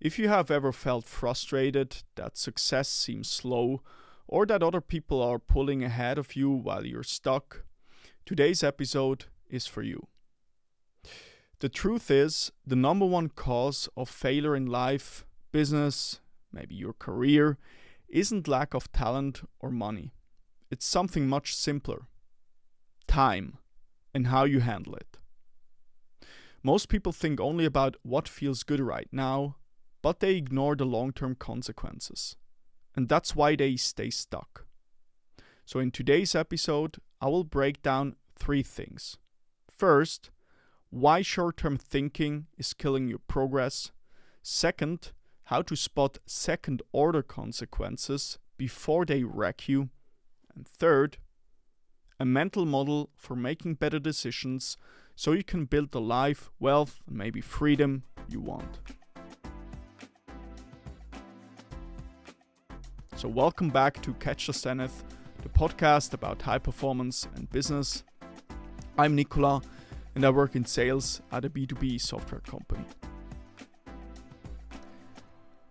If you have ever felt frustrated that success seems slow or that other people are pulling ahead of you while you're stuck, today's episode is for you. The truth is, the number one cause of failure in life, business, maybe your career, isn't lack of talent or money. It's something much simpler. Time and how you handle it. Most people think only about what feels good right now, but they ignore the long-term consequences. And that's why they stay stuck. So in today's episode, I will break down 3 things. First, why short-term thinking is killing your progress. Second, how to spot second-order consequences before they wreck you. And third, a mental model for making better decisions so you can build the life, wealth, and maybe freedom you want. So welcome back to Catch the Zenith, the podcast about high performance and business. I'm Nicola and I work in sales at a B2B software company.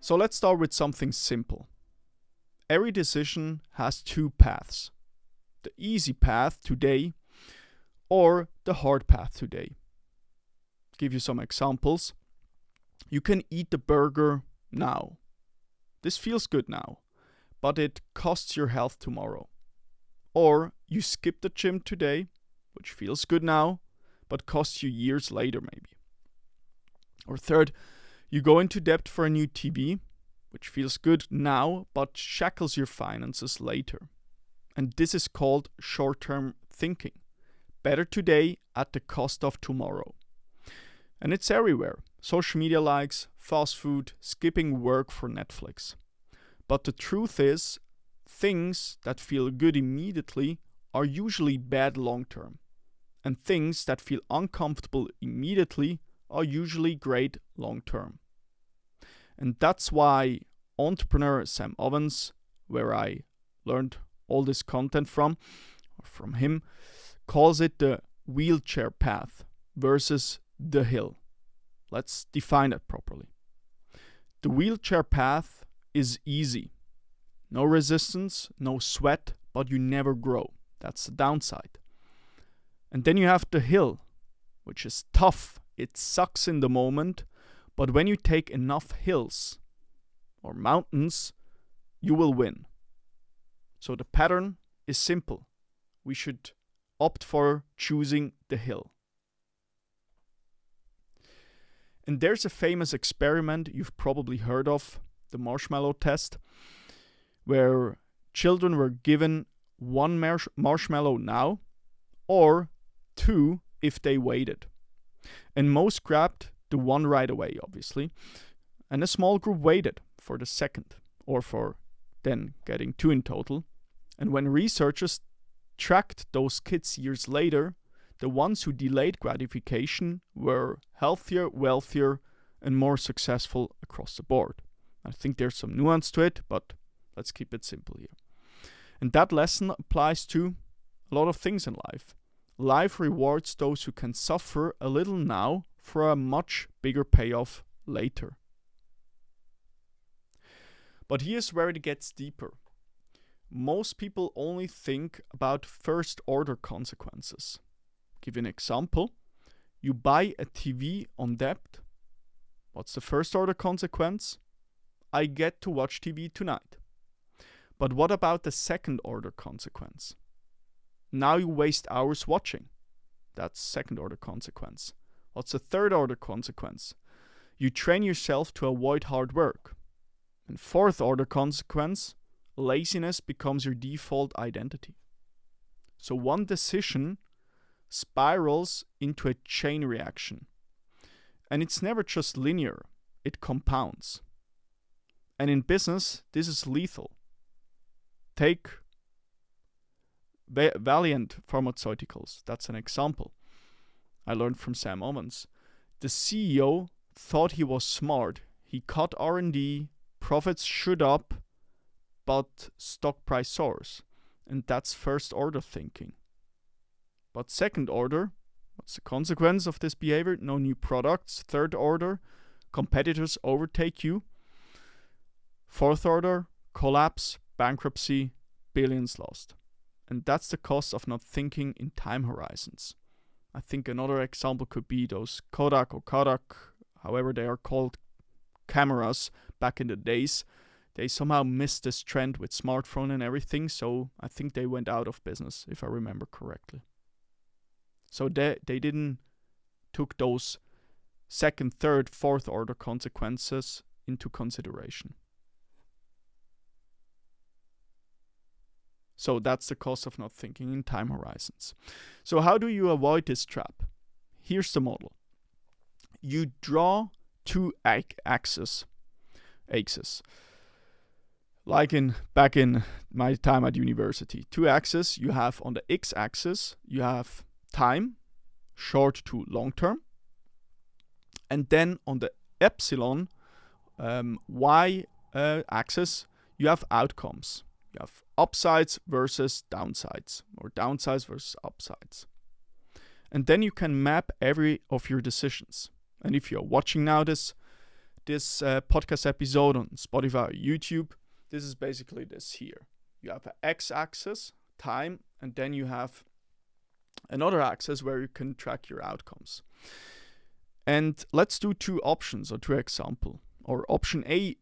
So let's start with something simple. Every decision has 2 paths. The easy path today or the hard path today. Give you some examples. You can eat the burger now. This feels good now, but it costs your health tomorrow. Or you skip the gym today, which feels good now, but costs you years later maybe. Or third, you go into debt for a new TV, which feels good now, but shackles your finances later. And this is called short-term thinking. Better today at the cost of tomorrow. And it's everywhere. Social media likes, fast food, skipping work for Netflix. But the truth is, things that feel good immediately are usually bad long-term. And things that feel uncomfortable immediately are usually great long-term. And that's why entrepreneur Sam Ovens, where I learned all this content from him, calls it the wheelchair path versus the hill. Let's define it properly. The wheelchair path is easy. No resistance, no sweat, but you never grow. That's the downside. And then you have the hill, which is tough. It sucks in the moment, but when you take enough hills or mountains, you will win. So the pattern is simple. We should opt for choosing the hill. And there's a famous experiment you've probably heard of, the Marshmallow test, where children were given 1 marshmallow now or 2 if they waited. And most grabbed the 1 right away, obviously. And a small group waited for the second, or for then getting 2 in total. And when researchers tracked those kids years later, the ones who delayed gratification were healthier, wealthier, and more successful across the board. I think there's some nuance to it, but let's keep it simple here. And that lesson applies to a lot of things in life. Life rewards those who can suffer a little now for a much bigger payoff later. But here's where it gets deeper. Most people only think about first-order consequences. Give you an example. You buy a TV on debt. What's the first-order consequence? I get to watch TV tonight. But what about the second-order consequence? Now you waste hours watching. That's second-order consequence. What's the third-order consequence? You train yourself to avoid hard work. And fourth-order consequence, laziness becomes your default identity. So one decision spirals into a chain reaction. And it's never just linear, it compounds. And in business, this is lethal. Take Valiant Pharmaceuticals, that's an example. I learned from Sam Ovens. The CEO thought he was smart. He cut R&D, profits shoot up, but stock price soars. And that's first order thinking. But second order, what's the consequence of this behavior? No new products. Third order, competitors overtake you. Fourth order, collapse, bankruptcy, billions lost. And that's the cost of not thinking in time horizons. I think another example could be those Kodak, however they are called, cameras back in the days. They somehow missed this trend with smartphone and everything, so I think they went out of business, if I remember correctly. So they didn't took those second, third, fourth order consequences into consideration. So that's the cost of not thinking in time horizons. So how do you avoid this trap? Here's the model. You draw two axes. Like back in my time at university. Two axes. You have on the x-axis, you have time, short to long term. And then on the epsilon y-axis, you have outcomes. You have upsides versus downsides, or downsides versus upsides. And then you can map every of your decisions. And if you're watching now this podcast episode on Spotify or YouTube, this is basically this here. You have an x-axis, time, and then you have another axis where you can track your outcomes. And let's do two options or two examples. Or option A,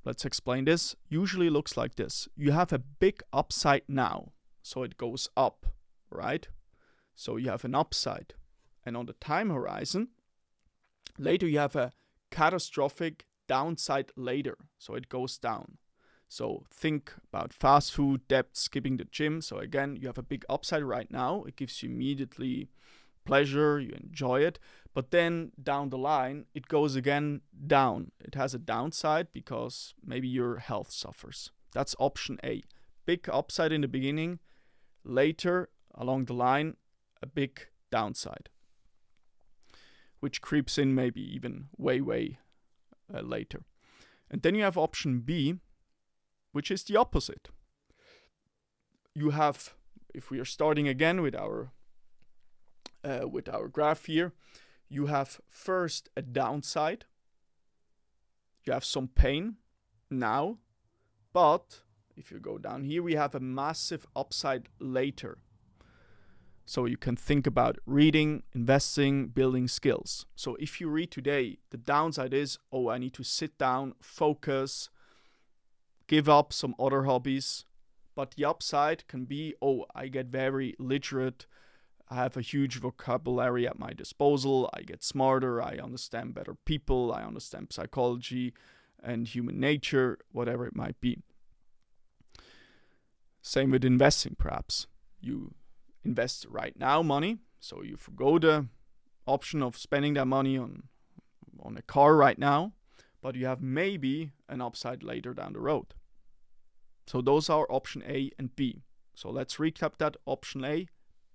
let's explain this, usually looks like this. You have a big upside now, so it goes up, right? So you have an upside. And on the time horizon, later you have a catastrophic downside later, so it goes down. So think about fast food, debt, skipping the gym. So again, you have a big upside right now. It gives you immediately pleasure, you enjoy it. But then down the line, it goes again down. It has a downside because maybe your health suffers. That's option A. Big upside in the beginning, later along the line, a big downside, which creeps in maybe even way later. And then you have option B, which is the opposite. You have, if we are starting again with our graph here, you have first a downside. You have some pain now, but if you go down here, we have a massive upside later. So you can think about reading, investing, building skills. So if you read today, the downside is, oh, I need to sit down, focus, give up some other hobbies. But the upside can be, oh, I get very literate. I have a huge vocabulary at my disposal. I get smarter. I understand better people. I understand psychology and human nature, whatever it might be. Same with investing, perhaps. You invest right now money, so you forgo the option of spending that money on a car right now, but you have maybe an upside later down the road. So those are option A and B. So let's recap that. Option A,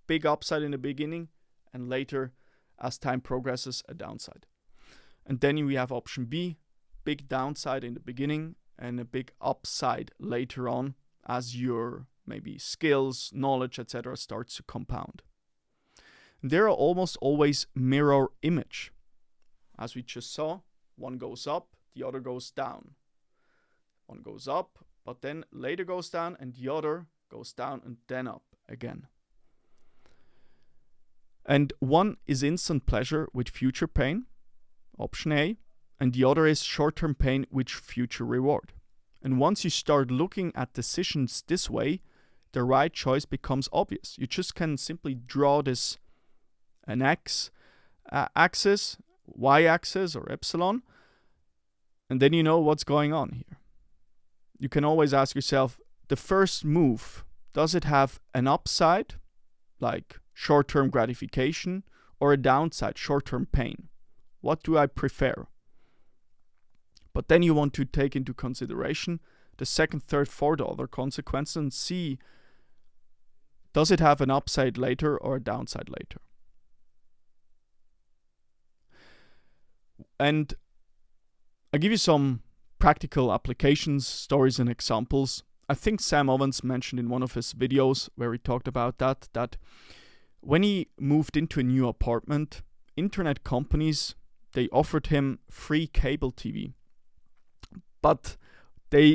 big upside in the beginning, and later, as time progresses, a downside. And then we have option B, big downside in the beginning and a big upside later on as your maybe skills, knowledge, etc. starts to compound. And there are almost always mirror image. As we just saw, one goes up, the other goes down. One goes up, but then later goes down, and the other goes down and then up again. And one is instant pleasure with future pain, option A, and the other is short-term pain with future reward. And once you start looking at decisions this way, the right choice becomes obvious. You just can simply draw this an axis, y-axis or epsilon, and then you know what's going on here. You can always ask yourself, the first move, does it have an upside, like short-term gratification, or a downside, short-term pain? What do I prefer? But then you want to take into consideration the second, third, fourth other consequences and see, does it have an upside later or a downside later? And I'll give you some practical applications, stories, and examples. I think Sam Ovens mentioned in one of his videos where he talked about that when he moved into a new apartment, internet companies they offered him free cable TV. But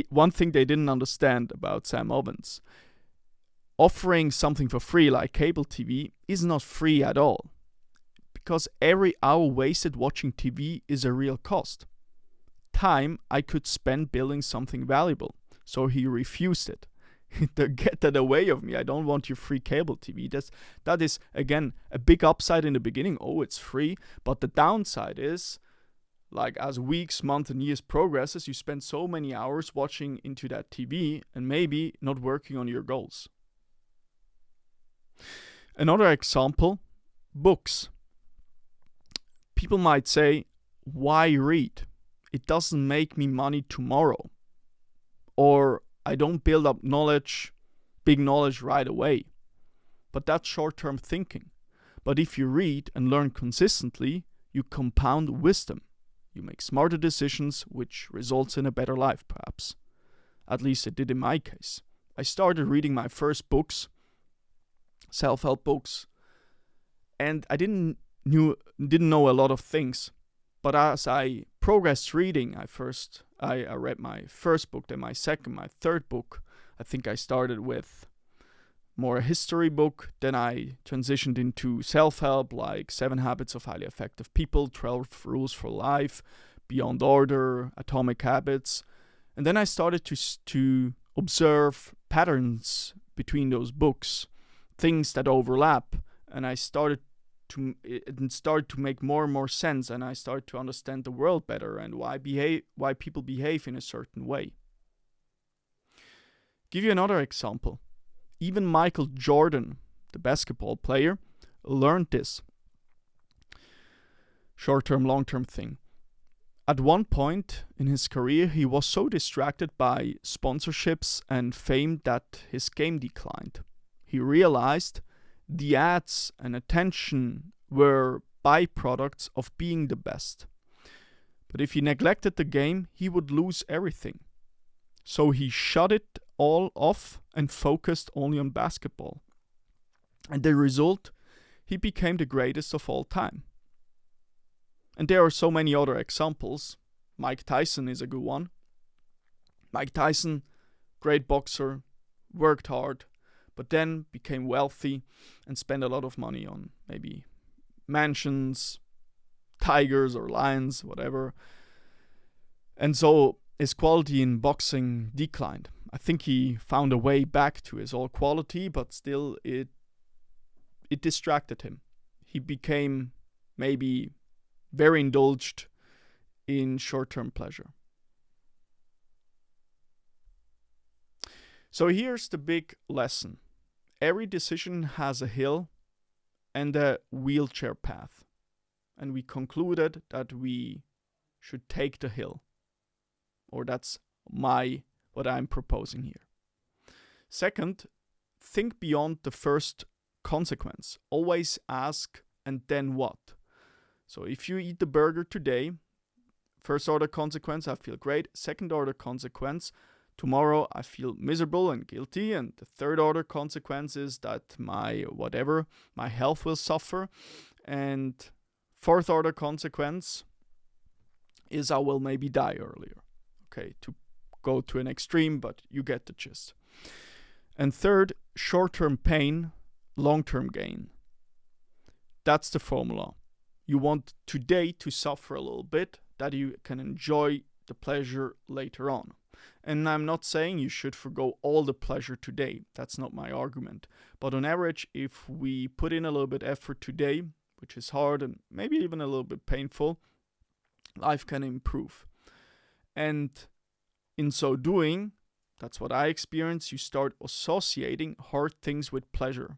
one thing they didn't understand about Sam Ovens, offering something for free like cable TV is not free at all, because every hour wasted watching TV is a real cost. Time I could spend building something valuable. So he refused it. Get that away of me. I don't want your free cable TV. That is, again, a big upside in the beginning. Oh, it's free. But the downside is, like, as weeks, months, and years progresses, you spend so many hours watching into that TV and maybe not working on your goals. Another example, books. People might say, why read? It doesn't make me money tomorrow. Or I don't build up big knowledge right away. But that's short-term thinking. But if you read and learn consistently, you compound wisdom. You make smarter decisions, which results in a better life, perhaps. At least it did in my case. I started reading my first books, self-help books, and I didn't know a lot of things. But as I progressed reading, I read my first book, then my second, my third book. I think I started with more a history book. Then I transitioned into self-help, like 7 Habits of Highly Effective People, 12 Rules for Life, Beyond Order, Atomic Habits. And then I started to observe patterns between those books, things that overlap. And it started to make more and more sense, and I started to understand the world better and why people behave in a certain way. Give you another example. Even Michael Jordan, the basketball player, learned this short-term, long-term thing. At one point in his career, he was so distracted by sponsorships and fame that his game declined. He realized the ads and attention were byproducts of being the best. But if he neglected the game, he would lose everything. So he shut it all off and focused only on basketball. And the result, he became the greatest of all time. And there are so many other examples. Mike Tyson is a good one. Mike Tyson, great boxer, worked hard, but then became wealthy and spent a lot of money on maybe mansions, tigers or lions, whatever. And so his quality in boxing declined. I think he found a way back to his old quality, but still it distracted him. He became maybe very indulged in short-term pleasure. So here's the big lesson. Every decision has a hill and a wheelchair path. And we concluded that we should take the hill. Or that's what I'm proposing here. Second, think beyond the first consequence. Always ask, and then what? So if you eat the burger today, first order consequence, I feel great. Second order consequence, tomorrow I feel miserable and guilty. And the third order consequence is that my health will suffer. And fourth order consequence is I will maybe die earlier. Okay, to go to an extreme, but you get the gist. And third, short-term pain, long-term gain. That's the formula. You want today to suffer a little bit, that you can enjoy the pleasure later on. And I'm not saying you should forgo all the pleasure today. That's not my argument. But on average, if we put in a little bit effort today, which is hard and maybe even a little bit painful, life can improve. And in so doing, that's what I experience, you start associating hard things with pleasure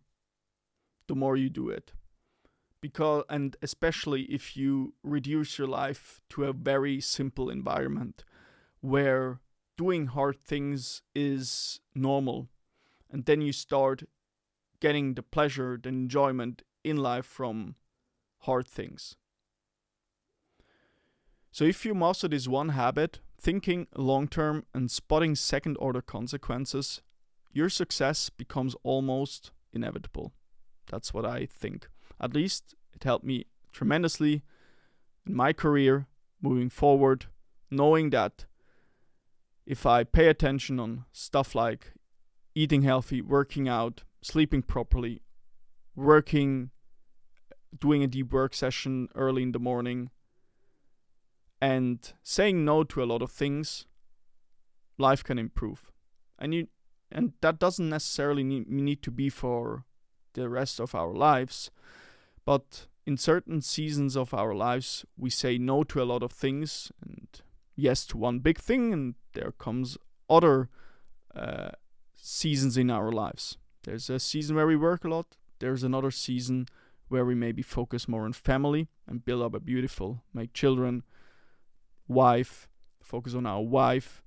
the more you do it. And especially if you reduce your life to a very simple environment where doing hard things is normal, and then you start getting the pleasure, the enjoyment in life from hard things. So if you master this one habit, thinking long-term and spotting second-order consequences, your success becomes almost inevitable. That's what I think. At least it helped me tremendously in my career moving forward, knowing that if I pay attention on stuff like eating healthy, working out, sleeping properly, doing a deep work session early in the morning, and saying no to a lot of things, life can improve. And that doesn't necessarily need to be for the rest of our lives, but in certain seasons of our lives, we say no to a lot of things and yes to one big thing, and there comes other seasons in our lives. There's a season where we work a lot. There's another season where we maybe focus more on family and build up a beautiful, make children, wife, focus on our wife.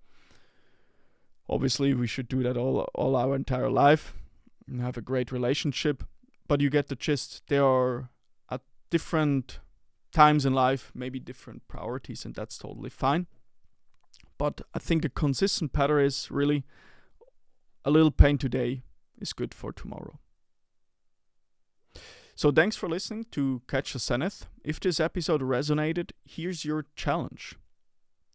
Obviously, we should do that all our entire life and have a great relationship. But you get the gist. There are at different times in life, maybe different priorities, and that's totally fine. But I think a consistent pattern is really a little pain today is good for tomorrow. So thanks for listening to Catch the Zenith. If this episode resonated, here's your challenge.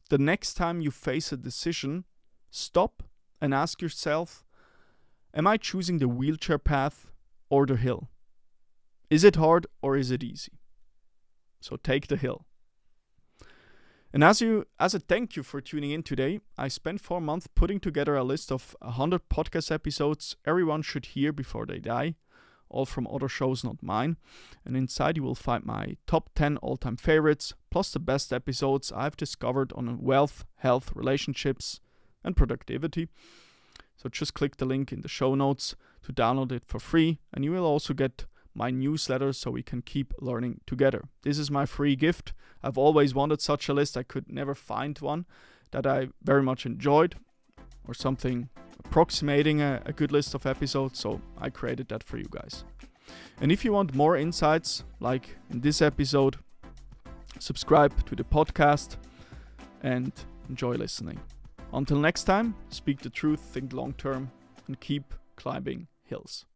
The next time you face a decision, stop and ask yourself, am I choosing the wheelchair path or the hill? Is it hard or is it easy? So take the hill. And as a thank you for tuning in today, I spent 4 months putting together a list of 100 podcast episodes everyone should hear before they die, all from other shows, not mine. And inside you will find my top 10 all-time favorites, plus the best episodes I've discovered on wealth, health, relationships, and productivity. So just click the link in the show notes to download it for free, and you will also get my newsletter so we can keep learning together. This is my free gift. I've always wanted such a list. I could never find one that I very much enjoyed or something approximating a good list of episodes, so I created that for you guys. And if you want more insights, like in this episode, subscribe to the podcast and enjoy listening. Until next time, speak the truth, think long term, and keep climbing hills.